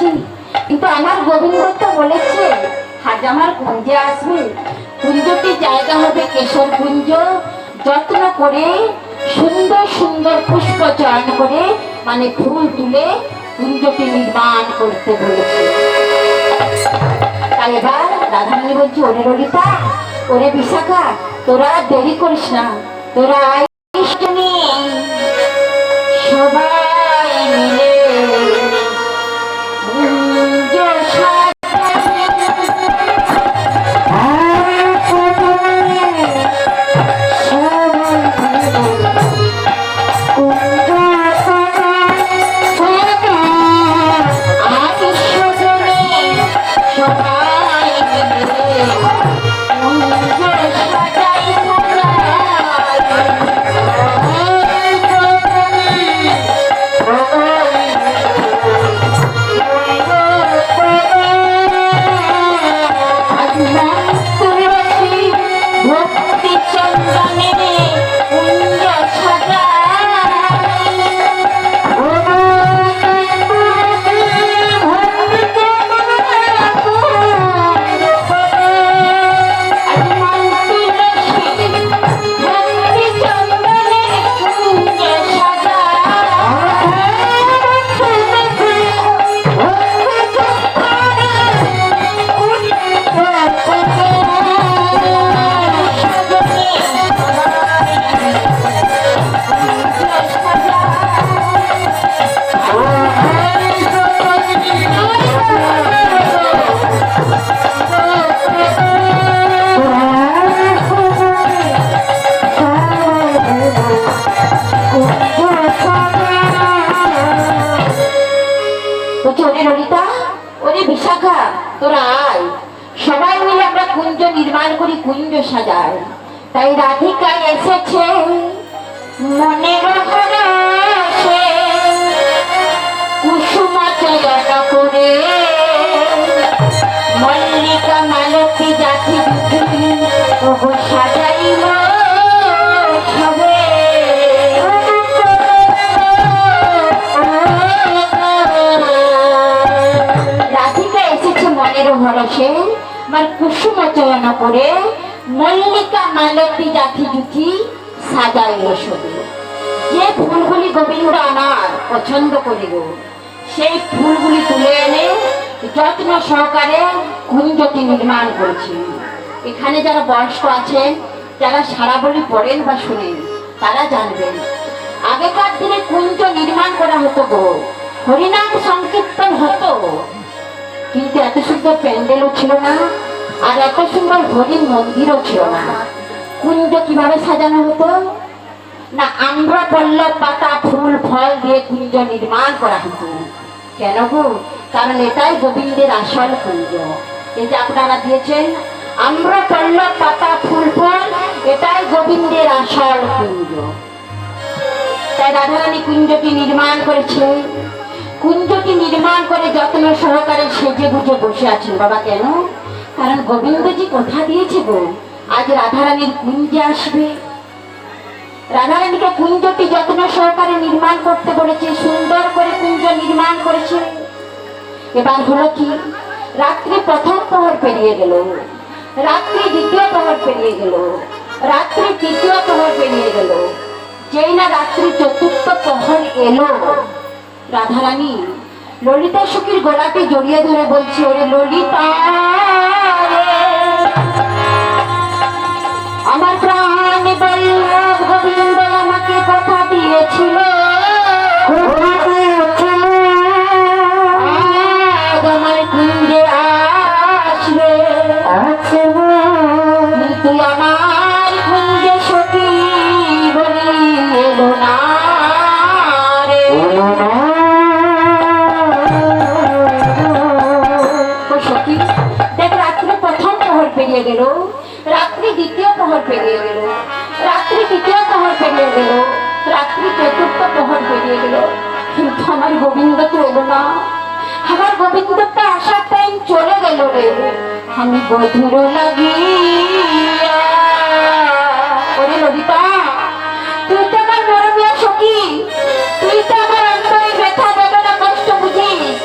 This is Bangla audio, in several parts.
যাচ্ছি, কিন্তু আমার গোবিন্দ তো বলেছে আজ আমার কুঞ্জে আসবে। কুঞ্জটির জায়গা হবে কেশর কুঞ্জ। যত্ন করে সুন্দর সুন্দর পুষ্প চয়ন করে মানে ফুল তুলে কুঞ্জটি নির্মাণ করতে বলেছে। তাই এবার রাধারানী বলছি, ওরে ললিতা, ওরে বিশাখা, তোরা দেরি করিস না, তোরা সবাই মিলে সবাই মিলে আমরা কুঞ্জ নির্মাণ করি, কুঞ্জ সাজাই। তাই রাধিকা এসেছে মনের হরষে কুসুম চয়ন করে, মল্লিকা মালতী জাতি সাজাইল সবে। রাধিকা এসেছে মনের ভরসে আমার কুসুম চয়ন করে, মল্লিকা মালতী জাতি জুতি সাজাইল সবে। যে ফুলগুলি গোবিন্দ আমার পছন্দ করিল সেই ফুলগুলি তুলে এনে যত্ন সহকারে কুঞ্জটি নির্মাণ করেছি। এখানে যারা বয়স্ক আছেন, যারা সারা বলি পড়েন বা শুনেন, তারা জানবেন আগেকার দিনে কুঞ্জ নির্মাণ করা হতো গো, হরিনাম সংকীর্তন হতো, কিন্তু এত সুন্দর প্যান্ডেলও ছিল না, আর এত সুন্দর হরির মন্দিরও ছিল না। কুঞ্জ কিভাবে সাজানো হতো না, আম্র পল্লব পাতা ফুল ফল দিয়ে কুঞ্জ নির্মাণ করা হতো। কেন গো? কারণ এটাই গোবিন্দের আসল কুঞ্জ। এই যে আপনারা দিয়েছেন আম্র পল্লব পাতা ফুল ফল, এটাই গোবিন্দের আসল কুঞ্জ। তাই রাধারানী কুঞ্জটি নির্মাণ করেছে। কুঞ্জটি নির্মাণ করে যত্ন সহকারে সেজে গুজে বসে আছেন। বাবা কেন? কারণ গোবিন্দজি কথা দিয়েছে গো, আজ রাধারানীর কুঞ্জে আসবে। রাধারানীকে কুঞ্জটি যত্ন সহকারে নির্মাণ করতে বলেছে, সুন্দর করে কুঞ্জ নির্মাণ করেছে। এবার হলো কি, রাত্রি প্রথম প্রহর পেরিয়ে গেল, রাত্রি দ্বিতীয় প্রহর পেরিয়ে গেল, রাত্রি তৃতীয় প্রহর পেরিয়ে গেল। যেই না রাত্রি চতুর্থ প্রহর এলো, রাধারানী ললিতা সখীর গলাটি জড়িয়ে ধরে বলছে, ওরে ললিতা, আমার প্রাণ বল্লভ গোবিন্দ আমাকে কথা দিয়েছিল, আমার কুঞ্জে আসবে, কিন্তু আমার কুঞ্জে সখী বলি এলো না রে। সখী দেখ, রাত্রি প্রথম প্রহর পেরিয়ে গেল, রাত্রি দ্বিতীয় প্রহর পেরিয়ে গেল, রাত্রি তৃতীয় প্রহর পেরিয়ে গেল, রাত্রি চতুর্থ প্রহর পেরিয়ে গেল, কিন্তু আমার গোবিন্দ তো এলো না। আমার গোবিন্দটা আসার টাইম চলে গেল রে। আমি বধুর লাগিয়া, ওরে ললিতা, তুই তো আমার মরমিয়া সখী, তুই তো আমার অন্তরে ব্যথা বেদনা কষ্ট বুঝিস,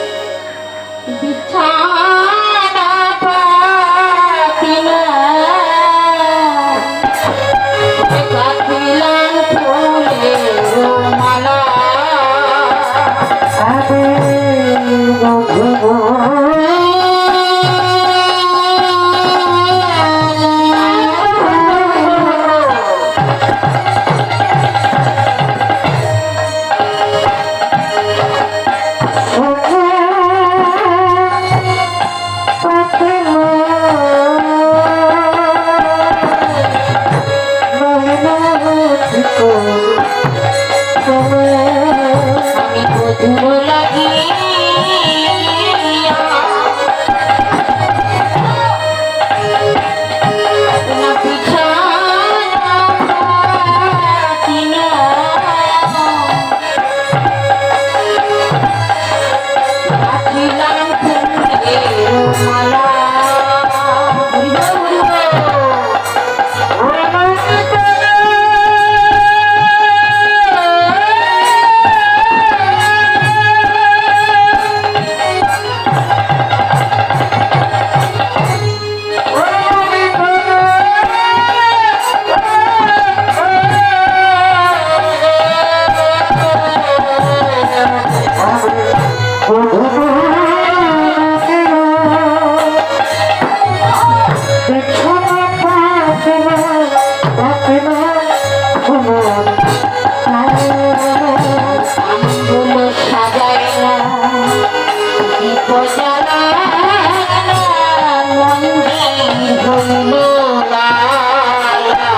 পজারা মন্দির হইল লালা।